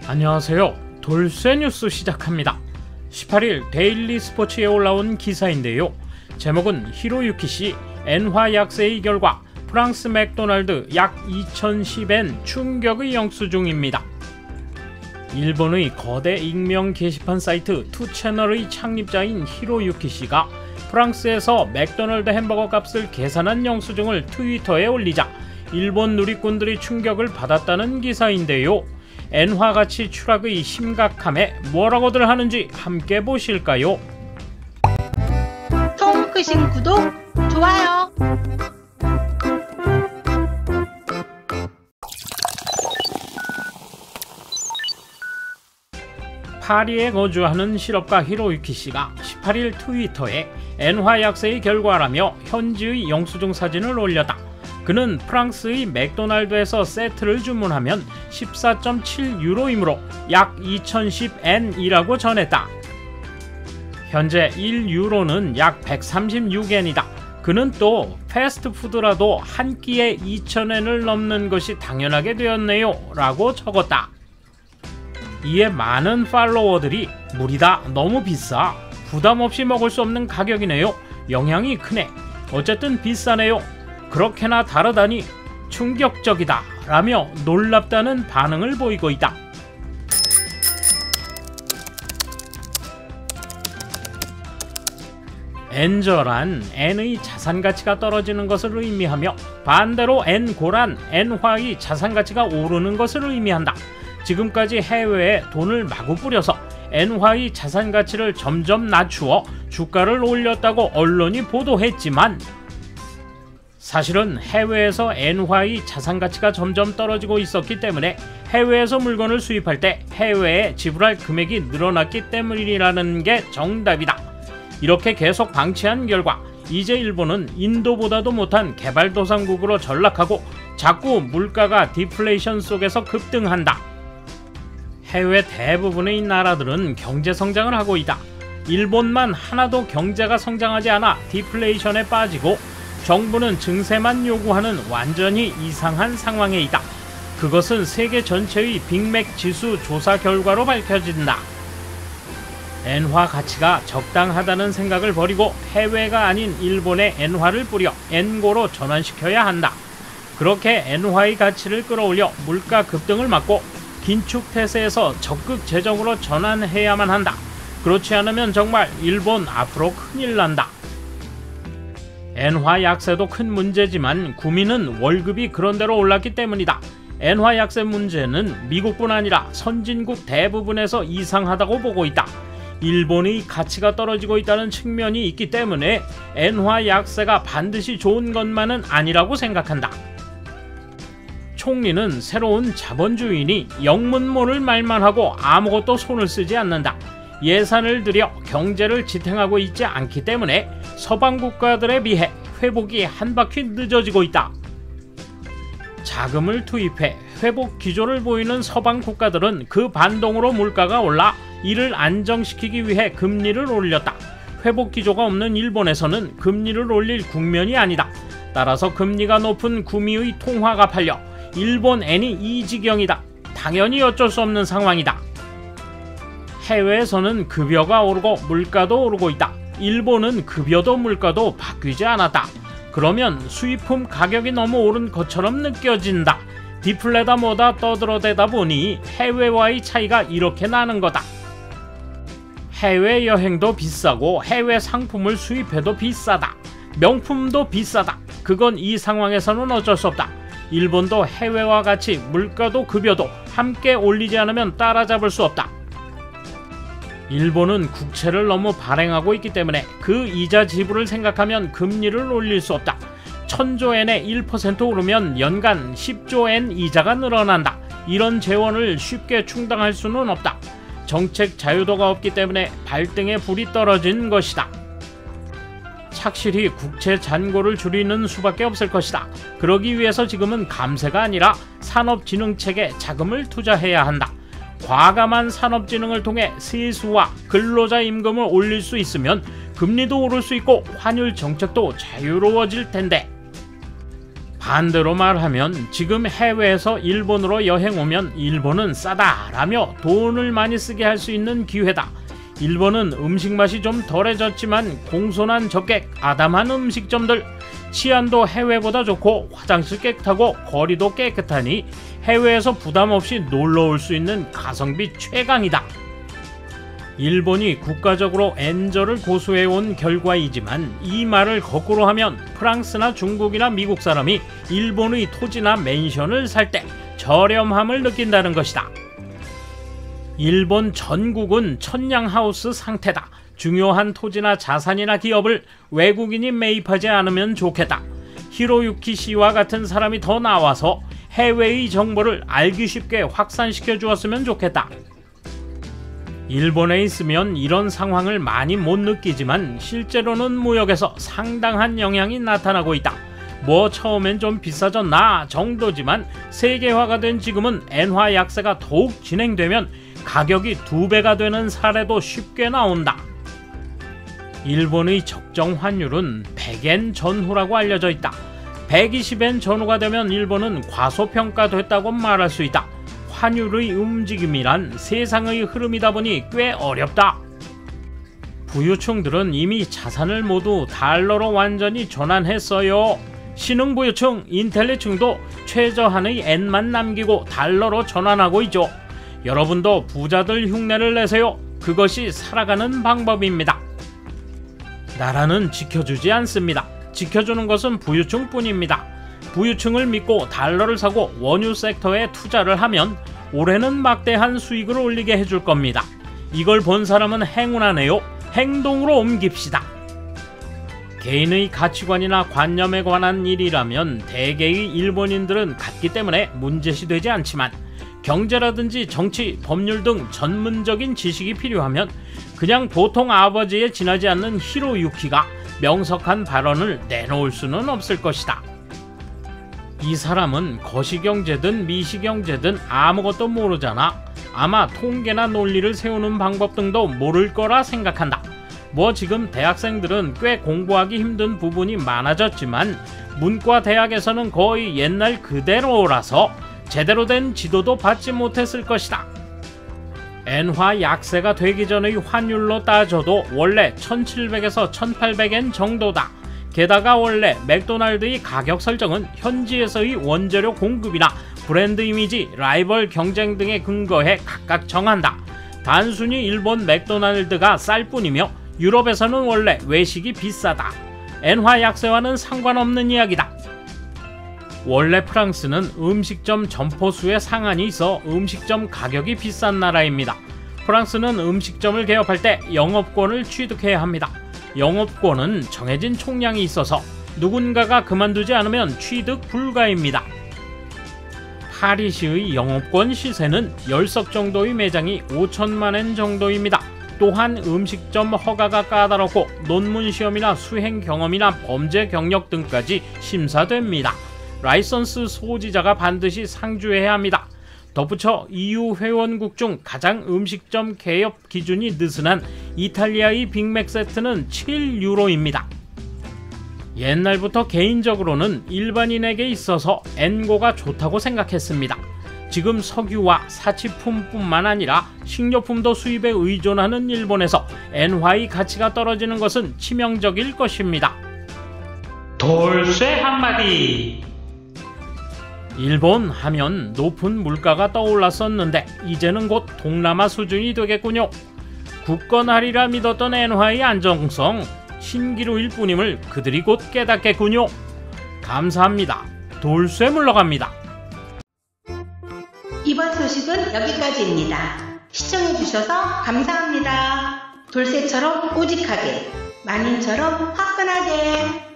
안녕하세요. 돌쇠 뉴스 시작합니다. 18일 데일리 스포츠에 올라온 기사인데요. 제목은 히로유키씨 엔화 약세의 결과 프랑스 맥도날드 약 2010엔 충격의 영수증입니다. 일본의 거대 익명 게시판 사이트 투채널의 창립자인 히로유키씨가 프랑스에서 맥도날드 햄버거 값을 계산한 영수증을 트위터에 올리자 일본 누리꾼들이 충격을 받았다는 기사인데요. 엔화 가치 추락의 심각함에 뭐라고들 하는지 함께 보실까요? 통 크신 구독, 좋아요. 파리에 거주하는 실업가 히로유키씨가 18일 트위터에 엔화 약세의 결과라며 현지의 영수증 사진을 올렸다. 그는 프랑스의 맥도날드에서 세트를 주문하면 14.7유로이므로 약 2010엔이라고 전했다. 현재 1유로는 약 136엔이다. 그는 또 패스트푸드라도 한 끼에 2000엔을 넘는 것이 당연하게 되었네요 라고 적었다. 이에 많은 팔로워들이 무리다, 너무 비싸, 부담없이 먹을 수 없는 가격이네요, 영향이 크네, 어쨌든 비싸네요, 그렇게나 다르다니 충격적이다 라며 놀랍다는 반응을 보이고 있다. 엔저란 N의 자산가치가 떨어지는 것을 의미하며 반대로 N고란 엔화의 자산가치가 오르는 것을 의미한다. 지금까지 해외에 돈을 마구 뿌려서 엔화의 자산가치를 점점 낮추어 주가를 올렸다고 언론이 보도했지만 사실은 해외에서 엔화의 자산가치가 점점 떨어지고 있었기 때문에 해외에서 물건을 수입할 때 해외에 지불할 금액이 늘어났기 때문이라는 게 정답이다. 이렇게 계속 방치한 결과 이제 일본은 인도보다도 못한 개발도상국으로 전락하고 자꾸 물가가 디플레이션 속에서 급등한다. 해외 대부분의 나라들은 경제 성장을 하고 있다. 일본만 하나도 경제가 성장하지 않아 디플레이션에 빠지고 정부는 증세만 요구하는 완전히 이상한 상황에 있다. 그것은 세계 전체의 빅맥 지수 조사 결과로 밝혀진다. 엔화 가치가 적당하다는 생각을 버리고 해외가 아닌 일본에 엔화를 뿌려 엔고로 전환시켜야 한다. 그렇게 엔화의 가치를 끌어올려 물가 급등을 막고 긴축태세에서 적극 재정으로 전환해야만 한다. 그렇지 않으면 정말 일본 앞으로 큰일 난다. 엔화 약세도 큰 문제지만 구민은 월급이 그런대로 올랐기 때문이다. 엔화 약세 문제는 미국뿐 아니라 선진국 대부분에서 이상하다고 보고 있다. 일본의 가치가 떨어지고 있다는 측면이 있기 때문에 엔화 약세가 반드시 좋은 것만은 아니라고 생각한다. 총리는 새로운 자본주의니 영문모를 말만 하고 아무것도 손을 쓰지 않는다. 예산을 들여 경제를 지탱하고 있지 않기 때문에 서방 국가들에 비해 회복이 한 바퀴 늦어지고 있다. 자금을 투입해 회복 기조를 보이는 서방 국가들은 그 반동으로 물가가 올라 이를 안정시키기 위해 금리를 올렸다. 회복 기조가 없는 일본에서는 금리를 올릴 국면이 아니다. 따라서 금리가 높은 구미의 통화가 팔려 일본 엔이 이 지경이다. 당연히 어쩔 수 없는 상황이다. 해외에서는 급여가 오르고 물가도 오르고 있다. 일본은 급여도 물가도 바뀌지 않았다. 그러면 수입품 가격이 너무 오른 것처럼 느껴진다. 디플레다 뭐다 떠들어대다 보니 해외와의 차이가 이렇게 나는 거다. 해외여행도 비싸고 해외 상품을 수입해도 비싸다. 명품도 비싸다. 그건 이 상황에서는 어쩔 수 없다. 일본도 해외와 같이 물가도 급여도 함께 올리지 않으면 따라잡을 수 없다. 일본은 국채를 너무 발행하고 있기 때문에 그 이자 지불을 생각하면 금리를 올릴 수 없다. 1000조엔에 1% 오르면 연간 10조엔 이자가 늘어난다. 이런 재원을 쉽게 충당할 수는 없다. 정책 자유도가 없기 때문에 발등에 불이 떨어진 것이다. 착실히 국채 잔고를 줄이는 수밖에 없을 것이다. 그러기 위해서 지금은 감세가 아니라 산업진흥책에 자금을 투자해야 한다. 과감한 산업진흥을 통해 세수와 근로자 임금을 올릴 수 있으면 금리도 오를 수 있고 환율 정책도 자유로워질 텐데 반대로 말하면 지금 해외에서 일본으로 여행 오면 일본은 싸다라며 돈을 많이 쓰게 할 수 있는 기회다. 일본은 음식 맛이 좀 덜해졌지만 공손한 접객, 아담한 음식점들, 치안도 해외보다 좋고 화장실 깨끗하고 거리도 깨끗하니 해외에서 부담 없이 놀러 올 수 있는 가성비 최강이다. 일본이 국가적으로 엔저를 고수해온 결과이지만 이 말을 거꾸로 하면 프랑스나 중국이나 미국 사람이 일본의 토지나 맨션을 살 때 저렴함을 느낀다는 것이다. 일본 전국은 천냥하우스 상태다. 중요한 토지나 자산이나 기업을 외국인이 매입하지 않으면 좋겠다. 히로유키 씨와 같은 사람이 더 나와서 해외의 정보를 알기 쉽게 확산시켜 주었으면 좋겠다. 일본에 있으면 이런 상황을 많이 못 느끼지만 실제로는 무역에서 상당한 영향이 나타나고 있다. 뭐 처음엔 좀 비싸졌나 정도지만 세계화가 된 지금은 엔화 약세가 더욱 진행되면 가격이 2배가 되는 사례도 쉽게 나온다. 일본의 적정 환율은 100엔 전후라고 알려져 있다. 120엔 전후가 되면 일본은 과소평가됐다고 말할 수 있다. 환율의 움직임이란 세상의 흐름이다 보니 꽤 어렵다. 부유층들은 이미 자산을 모두 달러로 완전히 전환했어요. 신흥부유층, 인텔리층도 최저한의 엔만 남기고 달러로 전환하고 있죠. 여러분도 부자들 흉내를 내세요. 그것이 살아가는 방법입니다. 나라는 지켜주지 않습니다. 지켜주는 것은 부유층뿐입니다. 부유층을 믿고 달러를 사고 원유 섹터에 투자를 하면 올해는 막대한 수익을 올리게 해줄 겁니다. 이걸 본 사람은 행운하네요. 행동으로 옮깁시다. 개인의 가치관이나 관념에 관한 일이라면 대개의 일본인들은 같기 때문에 문제시되지 않지만 경제라든지 정치, 법률 등 전문적인 지식이 필요하면 그냥 보통 아버지에 지나지 않는 히로유키가 명석한 발언을 내놓을 수는 없을 것이다. 이 사람은 거시경제든 미시경제든 아무것도 모르잖아. 아마 통계나 논리를 세우는 방법 등도 모를 거라 생각한다. 뭐 지금 대학생들은 꽤 공부하기 힘든 부분이 많아졌지만 문과 대학에서는 거의 옛날 그대로라서 제대로 된 지도도 받지 못했을 것이다. 엔화 약세가 되기 전의 환율로 따져도 원래 1700에서 1800엔 정도다. 게다가 원래 맥도날드의 가격 설정은 현지에서의 원재료 공급이나 브랜드 이미지, 라이벌 경쟁 등에 근거해 각각 정한다. 단순히 일본 맥도날드가 쌀 뿐이며 유럽에서는 원래 외식이 비싸다. 엔화 약세와는 상관없는 이야기다. 원래 프랑스는 음식점 점포수에 상한이 있어 음식점 가격이 비싼 나라입니다. 프랑스는 음식점을 개업할 때 영업권을 취득해야 합니다. 영업권은 정해진 총량이 있어서 누군가가 그만두지 않으면 취득 불가입니다. 파리시의 영업권 시세는 10석 정도의 매장이 5천만엔 정도입니다. 또한 음식점 허가가 까다롭고 논문 시험이나 수행 경험이나 범죄 경력 등까지 심사됩니다. 라이선스 소지자가 반드시 상주해야 합니다. 덧붙여 EU 회원국 중 가장 음식점 개업 기준이 느슨한 이탈리아의 빅맥 세트는 7유로입니다. 옛날부터 개인적으로는 일반인에게 있어서 엔고가 좋다고 생각했습니다. 지금 석유와 사치품뿐만 아니라 식료품도 수입에 의존하는 일본에서 엔화의 가치가 떨어지는 것은 치명적일 것입니다. 돌쇠 한마디. 일본 하면 높은 물가가 떠올랐었는데 이제는 곧 동남아 수준이 되겠군요. 굳건하리라 믿었던 엔화의 안정성, 신기루일 뿐임을 그들이 곧 깨닫겠군요. 감사합니다. 돌쇠 물러갑니다. 이번 소식은 여기까지입니다. 시청해주셔서 감사합니다. 돌쇠처럼 꼬직하게, 만인처럼 화끈하게.